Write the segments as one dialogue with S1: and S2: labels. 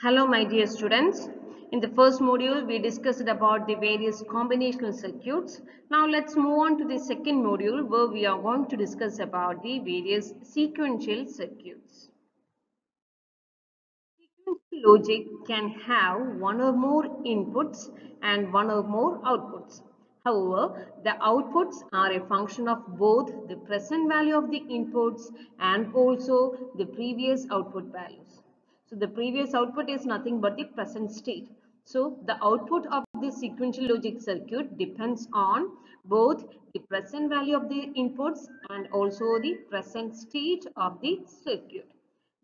S1: Hello, my dear students. In the first module, we discussed about the various combinational circuits. Now, let's move on to the second module where we are going to discuss about the various sequential circuits. Sequential logic can have one or more inputs and one or more outputs. However, the outputs are a function of both the present value of the inputs and also the previous output values. So the previous output is nothing but the present state. So the output of the sequential logic circuit depends on both the present value of the inputs and also the present state of the circuit.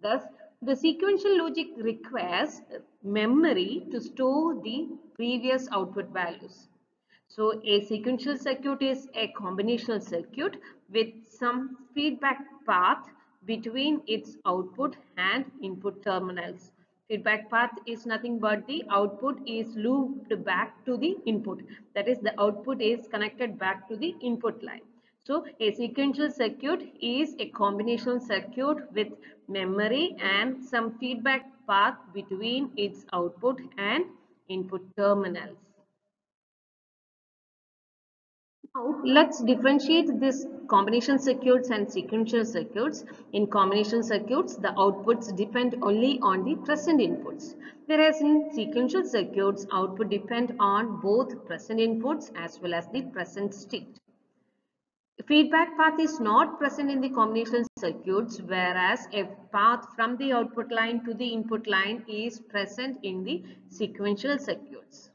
S1: Thus, the sequential logic requires memory to store the previous output values. So a sequential circuit is a combinational circuit with some feedback path between its output and input terminals. Feedback path is nothing but the output is looped back to the input. That is, the output is connected back to the input line. So a sequential circuit is a combinational circuit with memory and some feedback path between its output and input terminals. Now, let's differentiate this combination circuits and sequential circuits. In combination circuits, the outputs depend only on the present inputs, whereas in sequential circuits, output depend on both present inputs as well as the present state. Feedback path is not present in the combination circuits, whereas a path from the output line to the input line is present in the sequential circuits.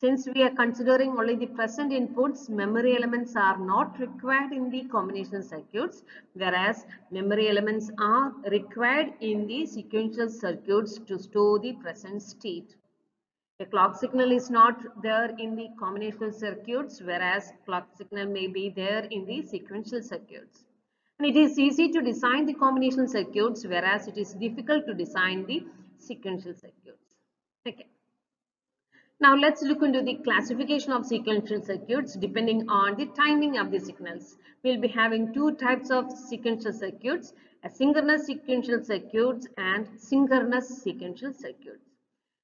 S1: Since we are considering only the present inputs, memory elements are not required in the combination circuits, whereas memory elements are required in the sequential circuits to store the present state. A clock signal is not there in the combinational circuits, whereas clock signal may be there in the sequential circuits. And it is easy to design the combination circuits, whereas it is difficult to design the sequential circuits. Okay. Now let's look into the classification of sequential circuits depending on the timing of the signals. We'll be having two types of sequential circuits, asynchronous sequential circuits and synchronous sequential circuits.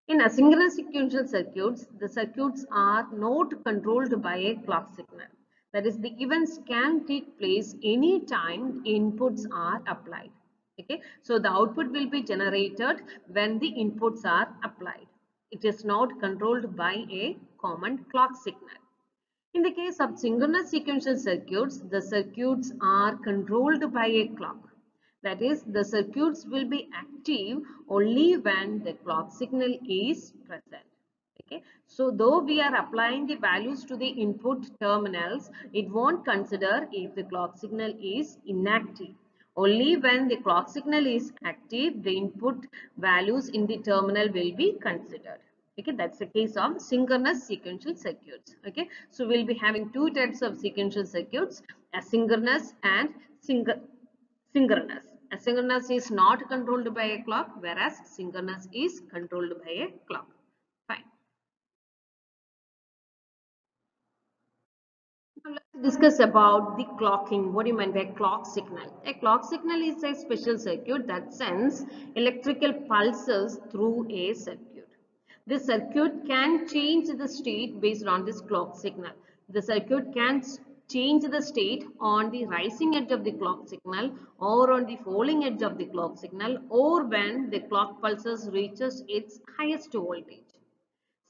S1: In asynchronous sequential circuits, the circuits are not controlled by a clock signal. That is, the events can take place any time inputs are applied. Okay, so the output will be generated when the inputs are applied. It is not controlled by a common clock signal. In the case of synchronous sequential circuits, the circuits are controlled by a clock. That is, the circuits will be active only when the clock signal is present. Okay. So, though we are applying the values to the input terminals, it won't consider if the clock signal is inactive. Only when the clock signal is active, the input values in the terminal will be considered. Okay, that's the case of synchronous sequential circuits. Okay, so we'll be having two types of sequential circuits, asynchronous and synchronous. Asynchronous is not controlled by a clock, whereas synchronous is controlled by a clock. Fine. Now let's discuss about the clocking. What do you mean by clock signal? A clock signal is a special circuit that sends electrical pulses through a circuit. This circuit can change the state based on this clock signal. The circuit can change the state on the rising edge of the clock signal or on the falling edge of the clock signal or when the clock pulses reaches its highest voltage.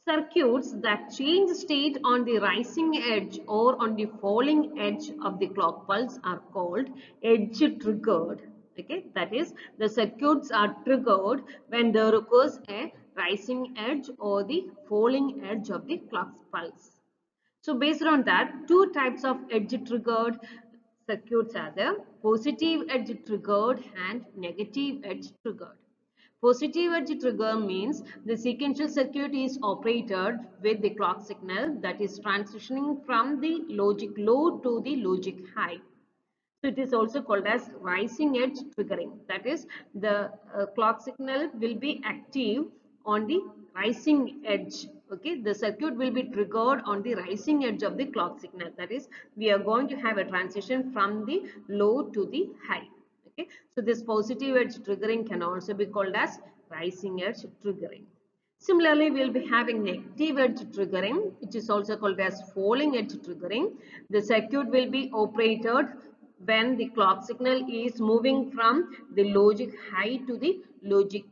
S1: Circuits that change state on the rising edge or on the falling edge of the clock pulse are called edge triggered. Okay, that is, the circuits are triggered when there occurs a rising edge or the falling edge of the clock pulse. So based on that, two types of edge triggered circuits are there: positive edge triggered and negative edge triggered. Positive edge trigger means the sequential circuit is operated with the clock signal that is transitioning from the logic low to the logic high. So it is also called as rising edge triggering. That is, the clock signal will be active on the rising edge. Okay, the circuit will be triggered on the rising edge of the clock signal. That is, we are going to have a transition from the low to the high. Okay, so this positive edge triggering can also be called as rising edge triggering. Similarly, we'll be having negative edge triggering, which is also called as falling edge triggering. The circuit will be operated when the clock signal is moving from the logic high to the logic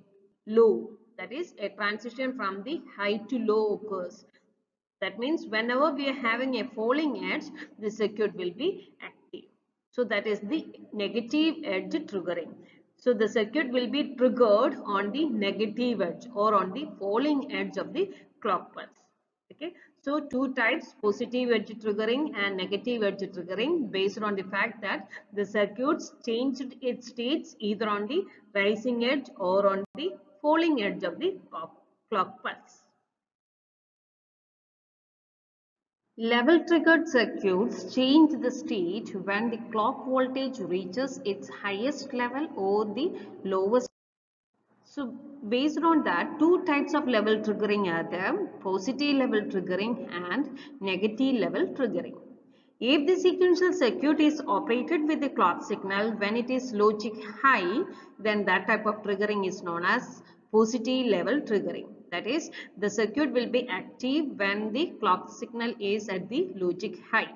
S1: low. That is, a transition from the high to low occurs. That means whenever we are having a falling edge, the circuit will be active. So that is the negative edge triggering. So the circuit will be triggered on the negative edge or on the falling edge of the clock pulse. Okay. So two types, positive edge triggering and negative edge triggering, based on the fact that the circuits changed its states either on the rising edge or on the falling edge of the clock pulse. Level triggered circuits change the state when the clock voltage reaches its highest level or the lowest. So based on that, two types of level triggering are there: positive level triggering and negative level triggering. If the sequential circuit is operated with the clock signal when it is logic high, then that type of triggering is known as positive level triggering. That is, the circuit will be active when the clock signal is at the logic high.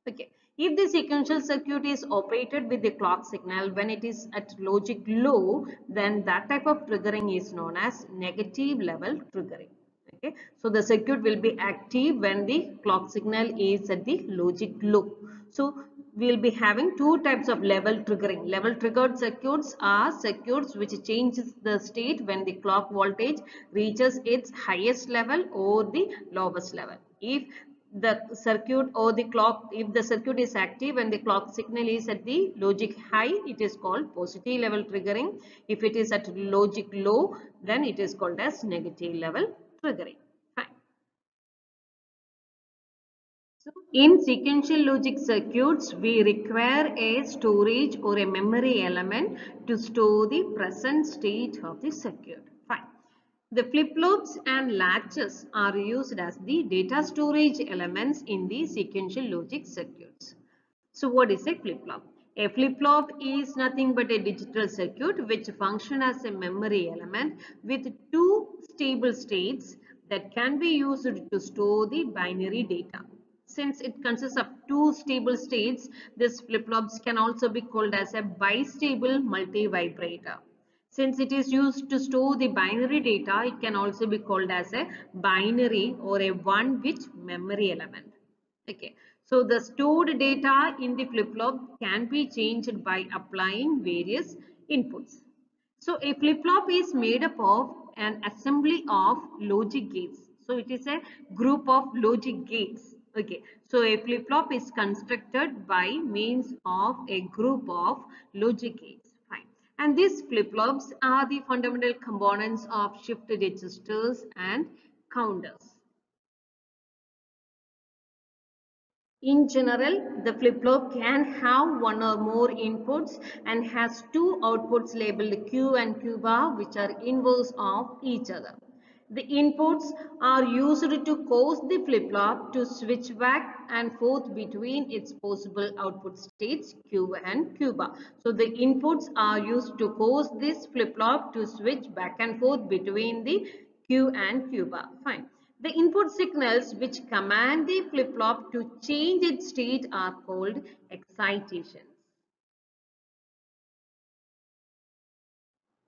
S1: Okay. If the sequential circuit is operated with the clock signal when it is at logic low, then that type of triggering is known as negative level triggering. Okay. So the circuit will be active when the clock signal is at the logic low. So we will be having two types of level triggering. Level triggered circuits are circuits which changes the state when the clock voltage reaches its highest level or the lowest level. If the circuit or the clock, if the circuit is active and the clock signal is at the logic high, it is called positive level triggering. If it is at logic low, then it is called as negative level triggering. Fine. So in sequential logic circuits, we require a storage or a memory element to store the present state of the circuit. Fine. The flip-flops and latches are used as the data storage elements in the sequential logic circuits. So what is a flip-flop? A flip-flop is nothing but a digital circuit which functions as a memory element with two stable states that can be used to store the binary data. Since it consists of two stable states, this flip-flops can also be called as a bistable multivibrator. Since it is used to store the binary data, it can also be called as a binary or a one-bit memory element. Okay, so the stored data in the flip-flop can be changed by applying various inputs. So a flip-flop is made up of an assembly of logic gates. So it is a group of logic gates. Okay, so a flip-flop is constructed by means of a group of logic gates. Fine. And these flip-flops are the fundamental components of shift registers and counters. In general, the flip-flop can have one or more inputs and has two outputs labeled Q and Q bar, which are inverse of each other. The inputs are used to cause the flip-flop to switch back and forth between its possible output states Q and Q bar. So the inputs are used to cause this flip-flop to switch back and forth between the Q and Q bar. Fine. The input signals which command the flip-flop to change its state are called excitations.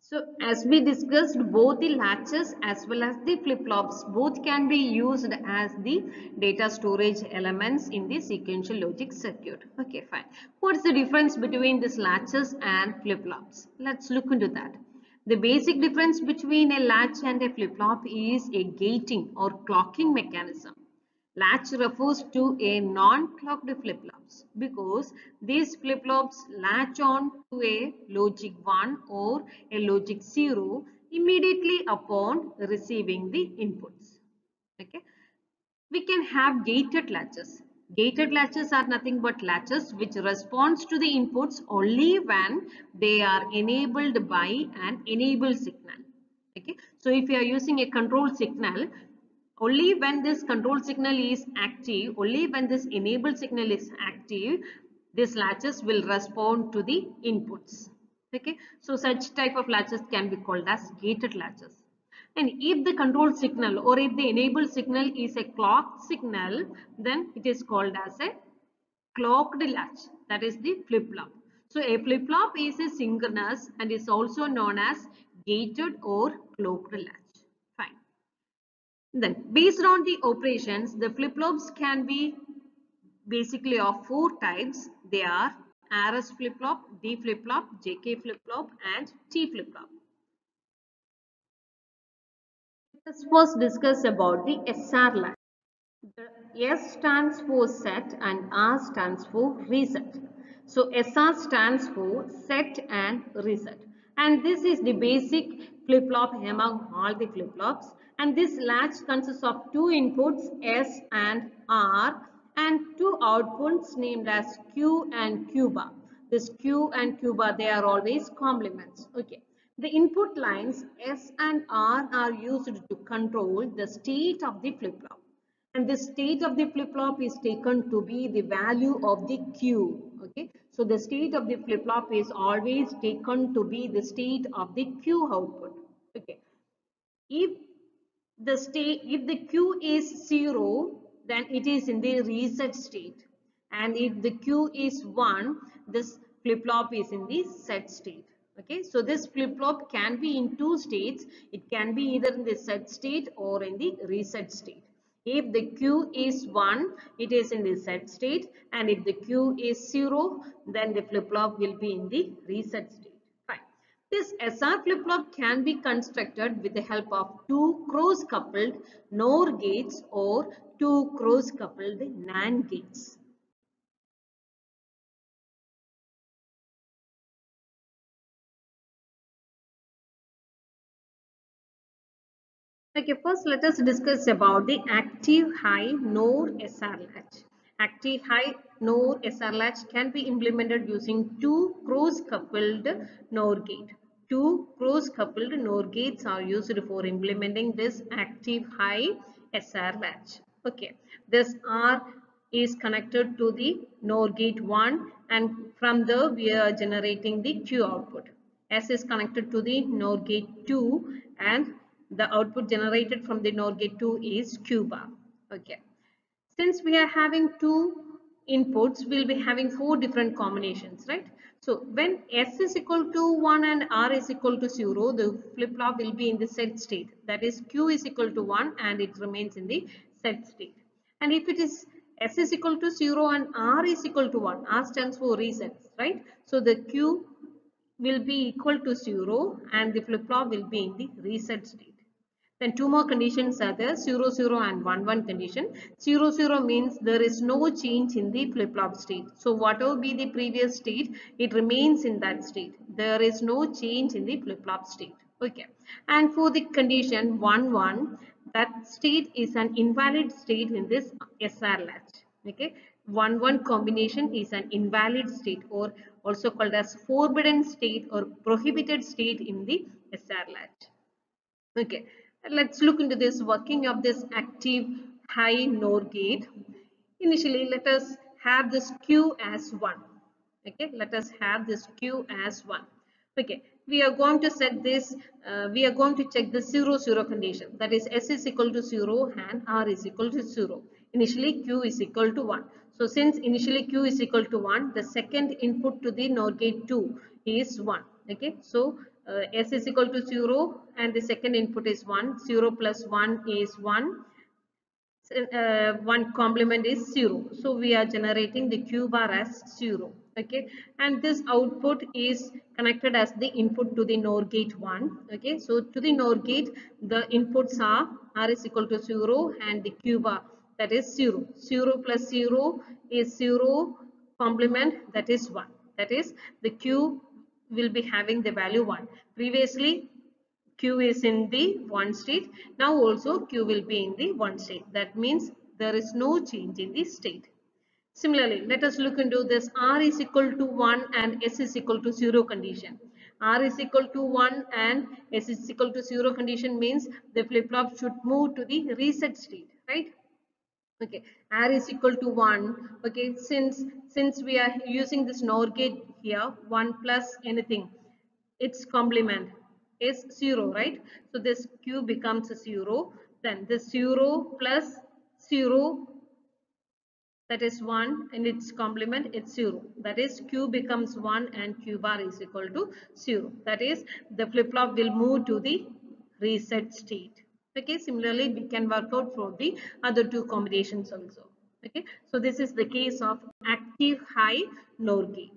S1: So as we discussed, both the latches as well as the flip-flops both can be used as the data storage elements in the sequential logic circuit. Okay, fine. What's the difference between these latches and flip-flops? Let's look into that. The basic difference between a latch and a flip-flop is a gating or clocking mechanism. Latch refers to a non-clocked flip-flops because these flip-flops latch on to a logic 1 or a logic 0 immediately upon receiving the inputs. Okay. We can have gated latches. Gated latches are nothing but latches which responds to the inputs only when they are enabled by an enable signal. Okay. So if you are using a control signal, only when this control signal is active, only when this enable signal is active, these latches will respond to the inputs. Okay, so such type of latches can be called as gated latches. And if the control signal or if the enable signal is a clock signal, then it is called as a clocked latch, that is the flip-flop. So a flip-flop is a synchronous and is also known as gated or clocked latch. Fine. Then based on the operations, the flip-flops can be basically of four types. They are RS flip-flop, D flip-flop, JK flip-flop and T flip-flop. Let us first discuss about the SR latch. The S stands for set and R stands for reset. So SR stands for set and reset. And this is the basic flip-flop among all the flip-flops. And this latch consists of two inputs S and R and two outputs named as Q and Q bar. This Q and Q bar, they are always complements. Okay. The input lines S and R are used to control the state of the flip-flop. And the state of the flip-flop is taken to be the value of the Q. Okay, so the state of the flip-flop is always taken to be the state of the Q output. Okay, if if the Q is 0, then it is in the reset state, and if the Q is 1, this flip-flop is in the set state. Okay, so this flip-flop can be in two states. It can be either in the set state or in the reset state. If the Q is 1, it is in the set state, and if the Q is 0, then the flip-flop will be in the reset state. Fine. This SR flip-flop can be constructed with the help of two cross-coupled NOR gates or two cross-coupled NAND gates. Okay, first let us discuss about the active high NOR SR latch. Active high NOR SR latch can be implemented using two cross-coupled NOR gate. Two cross-coupled NOR gates are used for implementing this active high SR latch. Okay, this R is connected to the NOR gate 1, and from there we are generating the Q output. S is connected to the NOR gate 2, and the output generated from the NOR gate 2 is Q bar. Okay. Since we are having two inputs, we'll be having four different combinations, right? So when S is equal to 1 and R is equal to 0, the flip-flop will be in the set state. That is, Q is equal to 1 and it remains in the set state. And if it is S is equal to 0 and R is equal to 1, R stands for resets, right? So the Q will be equal to 0 and the flip-flop will be in the reset state. Then two more conditions are there, 0, 0 and 1, 1 condition. 0, 0 means there is no change in the flip-flop state. So whatever be the previous state, it remains in that state. There is no change in the flip-flop state. Okay. And for the condition 1, 1, that state is an invalid state in this SR latch. Okay. 1, 1 combination is an invalid state, or also called as forbidden state or prohibited state in the SR latch. Okay, let's look into this working of this active high NOR gate. Initially, let us have this Q as 1. Okay, let us have this Q as 1. Okay, we are going to set this, we are going to check the 0, 0 condition. That is, S is equal to 0 and R is equal to 0. Initially, Q is equal to 1. So, since initially Q is equal to 1, the second input to the NOR gate 2 is 1. Okay, so S is equal to 0 and the second input is 1. 0 plus 1 is 1. One complement is 0. So we are generating the Q bar as 0. Okay, and this output is connected as the input to the NOR gate 1. Okay, so to the NOR gate, the inputs are R is equal to 0 and the Q bar, that is 0. 0 plus 0 is 0 complement, that is 1. That is, the Q will be having the value 1. Previously, Q is in the one state. Now also Q will be in the one state. That means there is no change in the state. Similarly, let us look into this R is equal to 1 and S is equal to 0 condition. R is equal to 1 and S is equal to 0 condition means the flip-flop should move to the reset state, right? Okay, R is equal to 1. Okay, since we are using this NOR gate here, 1 plus anything, its complement is 0, right? So this q becomes a 0. Then this 0 plus 0, that is 1, and its complement it's 0. That is q becomes 1 and q bar is equal to 0. That is the flip-flop will move to the reset state. Okay, similarly we can work out for the other two combinations also. Okay, so this is the case of active high NOR gate.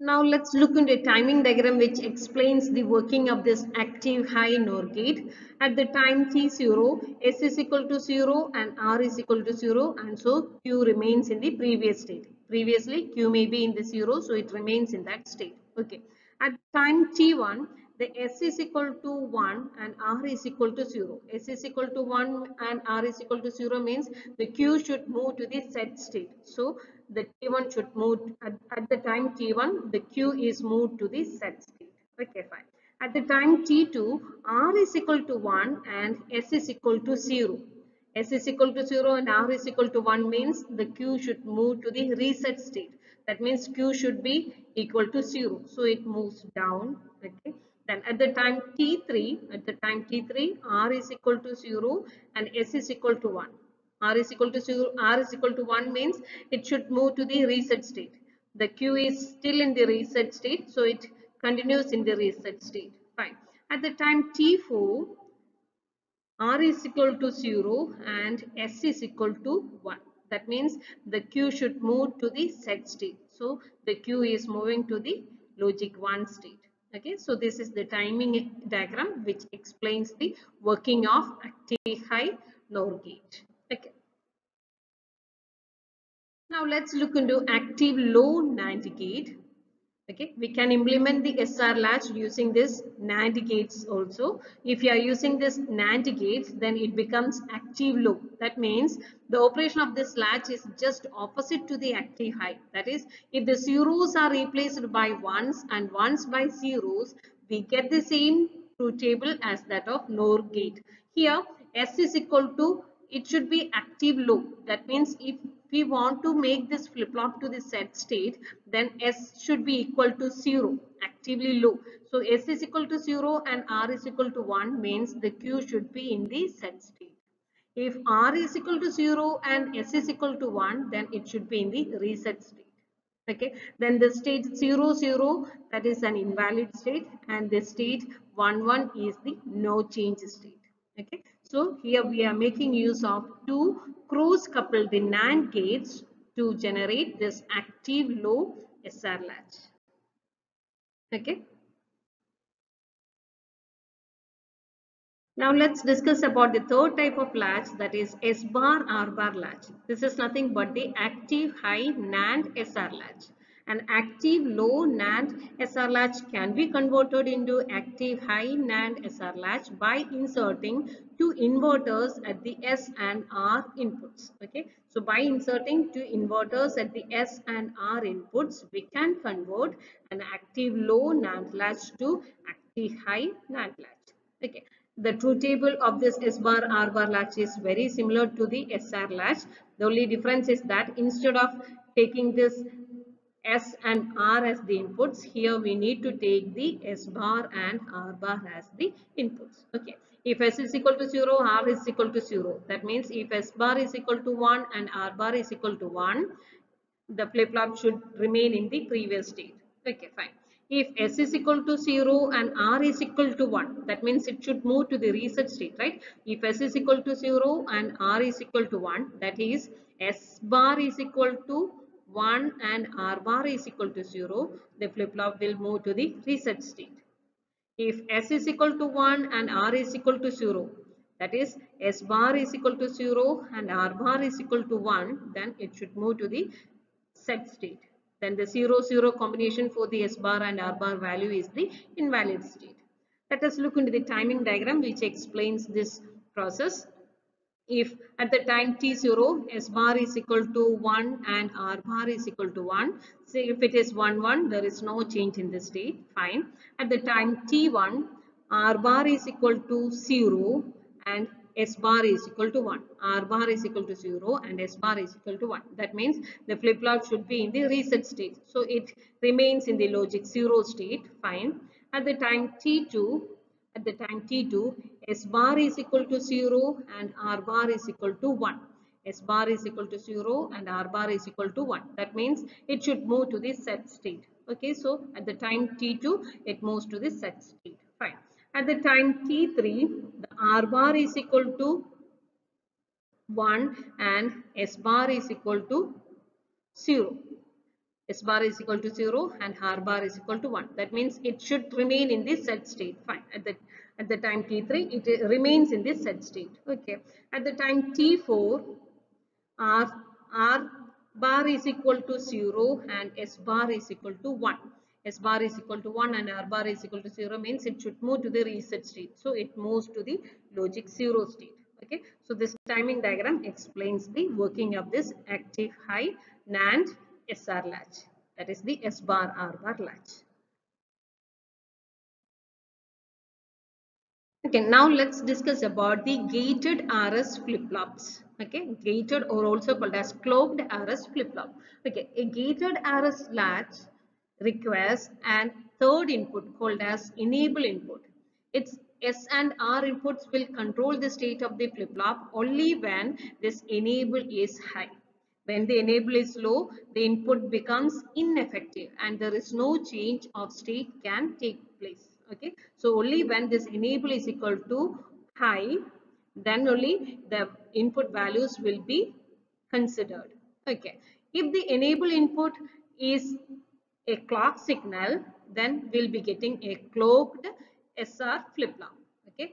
S1: Now let's look into a timing diagram which explains the working of this active high NOR gate. At the time t0, s is equal to 0 and r is equal to 0, and so q remains in the previous state. Previously q may be in the 0, so it remains in that state. Okay. At time t1, the s is equal to 1 and r is equal to 0. S is equal to 1 and r is equal to 0 means the q should move to the set state. So the t1 should move at the time t1, the q is moved to the set state. Okay, fine. At the time t2, r is equal to 1 and s is equal to 0. S is equal to 0 and r is equal to 1 means the q should move to the reset state. That means q should be equal to 0. So it moves down. Okay. Then at the time t3, r is equal to 0 and s is equal to 1. R is equal to 0, R is equal to 1 means it should move to the reset state. The Q is still in the reset state, so it continues in the reset state. Fine. At the time T4, R is equal to 0 and S is equal to 1. That means the Q should move to the set state. So the Q is moving to the logic 1 state. Okay, so this is the timing diagram which explains the working of active high NOR gate. Okay. Now let's look into active low NAND gate. Okay, we can implement the SR latch using this NAND gates also. If you are using this NAND gates, then it becomes active low. That means the operation of this latch is just opposite to the active high. That is, if the zeros are replaced by ones and ones by zeros, we get the same truth table as that of NOR gate. Here, S is equal to, it should be active low. That means if we want to make this flip-flop to the set state, then S should be equal to 0, actively low. So S is equal to 0 and R is equal to 1 means the Q should be in the set state. If R is equal to 0 and S is equal to 1, then it should be in the reset state. Okay, then the state 0 0, that is an invalid state, and the state 1 1 is the no change state. Okay, so here we are making use of two cross coupled the NAND gates to generate this active low SR latch. Okay. Now let's discuss about the third type of latch, that is S bar R bar latch. This is nothing but the active high NAND SR latch. An active low NAND SR latch can be converted into active high NAND SR latch by inserting two inverters at the S and R inputs. Okay, so by inserting two inverters at the S and R inputs, we can convert an active low NAND latch to active high NAND latch. Okay. The truth table of this S bar R bar latch is very similar to the SR latch. The only difference is that instead of taking this S and R as the inputs, here we need to take the S bar and R bar as the inputs. Okay. If S is equal to 0, R is equal to 0. That means if S bar is equal to 1 and R bar is equal to 1, the flip-flop should remain in the previous state. Okay, fine. If S is equal to 0 and R is equal to 1, that means it should move to the reset state, right? If S is equal to 0 and R is equal to 1, that is S bar is equal to 1 and R bar is equal to 0, the flip-flop will move to the reset state. If S is equal to 1 and R is equal to 0, that is S bar is equal to 0 and R bar is equal to 1, then it should move to the set state. Then the 0 0 combination for the S bar and R bar value is the invalid state. Let us look into the timing diagram which explains this process. If at the time t0, S bar is equal to 1 and R bar is equal to 1, say if it is 1 1, there is no change in the state, fine. At the time t1, R bar is equal to 0 and S bar is equal to 1, R bar is equal to 0 and S bar is equal to 1. That means the flip-flop should be in the reset state. So it remains in the logic 0 state. Fine. At the time t2, S bar is equal to 0 and R bar is equal to 1. S bar is equal to 0 and R bar is equal to 1. That means it should move to the set state. Okay, so at the time t2, it moves to the set state. Fine. At the time t3, the R bar is equal to 1 and S bar is equal to 0. S bar is equal to 0 and R bar is equal to 1. That means it should remain in this set state. Fine. At the time t3, it remains in this set state. Okay. At the time t4, R bar is equal to 0 and S bar is equal to 1. S bar is equal to 1 and R bar is equal to 0 means it should move to the reset state. So it moves to the logic 0 state. Okay. So this timing diagram explains the working of this active high NAND SR latch. That is the S bar R bar latch. Okay, now let's discuss about the gated RS flip-flops. Okay, gated or also called as clocked RS flip-flop. Okay, a gated RS latch requires an third input called as enable input. Its S and R inputs will control the state of the flip-flop only when this enable is high. When the enable is low, the input becomes ineffective and there is no change of state can take place. Okay, so only when this enable is equal to high, then only the input values will be considered. Okay, if the enable input is a clock signal, then we'll be getting a clocked SR flip-flop. Okay,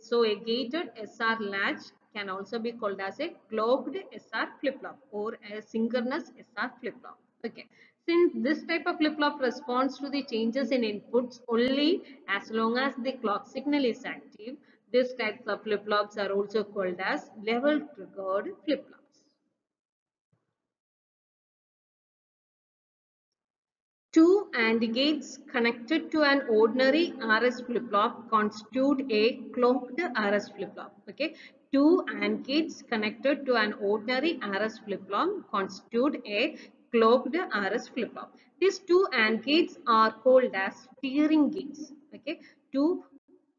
S1: so a gated SR latch can also be called as a clocked SR flip-flop or a synchronous SR flip-flop. Okay, since this type of flip-flop responds to the changes in inputs only as long as the clock signal is active, these types of flip-flops are also called as level triggered flip-flops. Two AND gates connected to an ordinary RS flip-flop constitute a clocked RS flip-flop. Okay, two AND gates connected to an ordinary RS flip-flop constitute a clocked RS flip-flop. These two AND gates are called as steering gates. Okay, two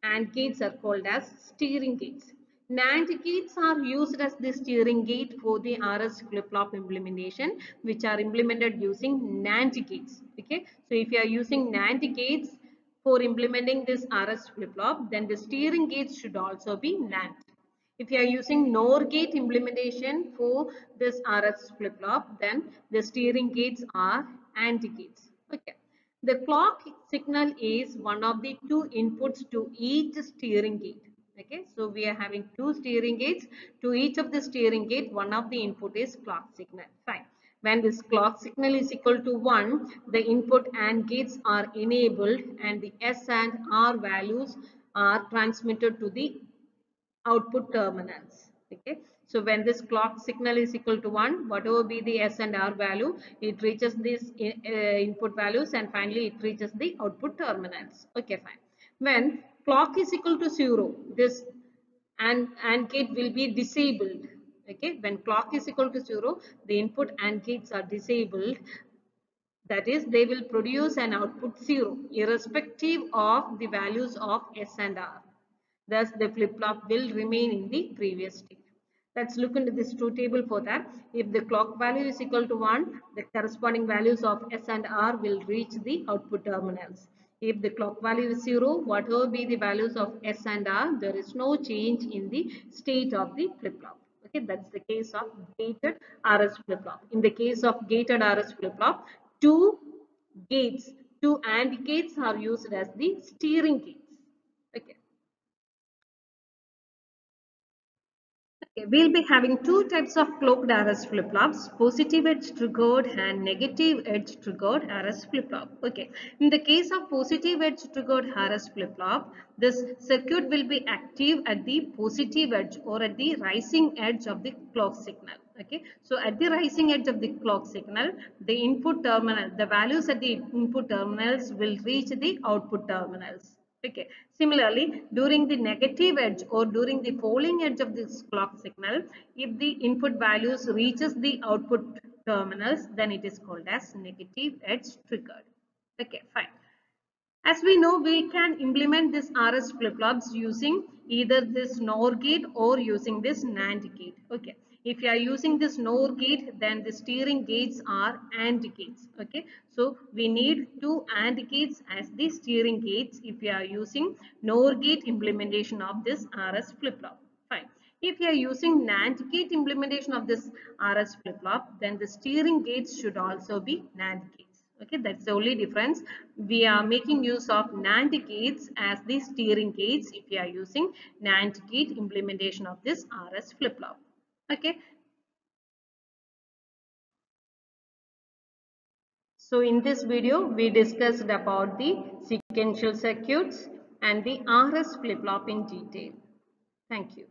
S1: AND gates are called as steering gates. NAND gates are used as the steering gate for the RS flip-flop implementation, which are implemented using NAND gates. Okay, so if you are using NAND gates for implementing this RS flip-flop, then the steering gates should also be NAND. If you are using NOR gate implementation for this RS flip-flop, then the steering gates are AND gates. Okay. The clock signal is one of the two inputs to each steering gate. Okay, so we are having two steering gates. To each of the steering gate, one of the input is clock signal. Fine. When this clock signal is equal to 1, the input AND gates are enabled and the S and R values are transmitted to the output terminals. Okay, so when this clock signal is equal to 1, whatever be the S and R value, it reaches these input values and finally it reaches the output terminals. Okay, fine. When clock is equal to 0, this AND gate will be disabled. Okay, when clock is equal to 0, the input AND gates are disabled. That is, they will produce an output 0 irrespective of the values of S and R. Thus, the flip-flop will remain in the previous state. Let's look into this truth table for that. If the clock value is equal to 1, the corresponding values of S and R will reach the output terminals. If the clock value is 0, whatever be the values of S and R, there is no change in the state of the flip-flop. Okay, that's the case of gated RS flip-flop. In the case of gated RS flip-flop, two gates, two AND gates are used as the steering gates. Okay. Okay, we'll be having two types of clocked RS flip-flops, positive edge triggered and negative edge triggered RS flip-flop. Okay, in the case of positive edge triggered RS flip-flop, this circuit will be active at the positive edge or at the rising edge of the clock signal. Okay, so at the rising edge of the clock signal, the input terminal, the values at the input terminals will reach the output terminals. Okay. Similarly, during the negative edge or during the falling edge of this clock signal, if the input values reaches the output terminals, then it is called as negative edge triggered. Okay, fine. As we know, we can implement this RS flip-flops using either this NOR gate or using this NAND gate. Okay. If you are using this NOR gate, then the steering gates are AND gates. Okay. So we need two AND gates as the steering gates if you are using NOR gate implementation of this RS flip-flop. Fine. If you are using NAND gate implementation of this RS flip-flop, then the steering gates should also be NAND gates. Okay, that's the only difference. We are making use of NAND gates as the steering gates if you are using NAND gate implementation of this RS flip-flop. Okay. So in this video, we discussed about the sequential circuits and the RS flip-flop in detail. Thank you.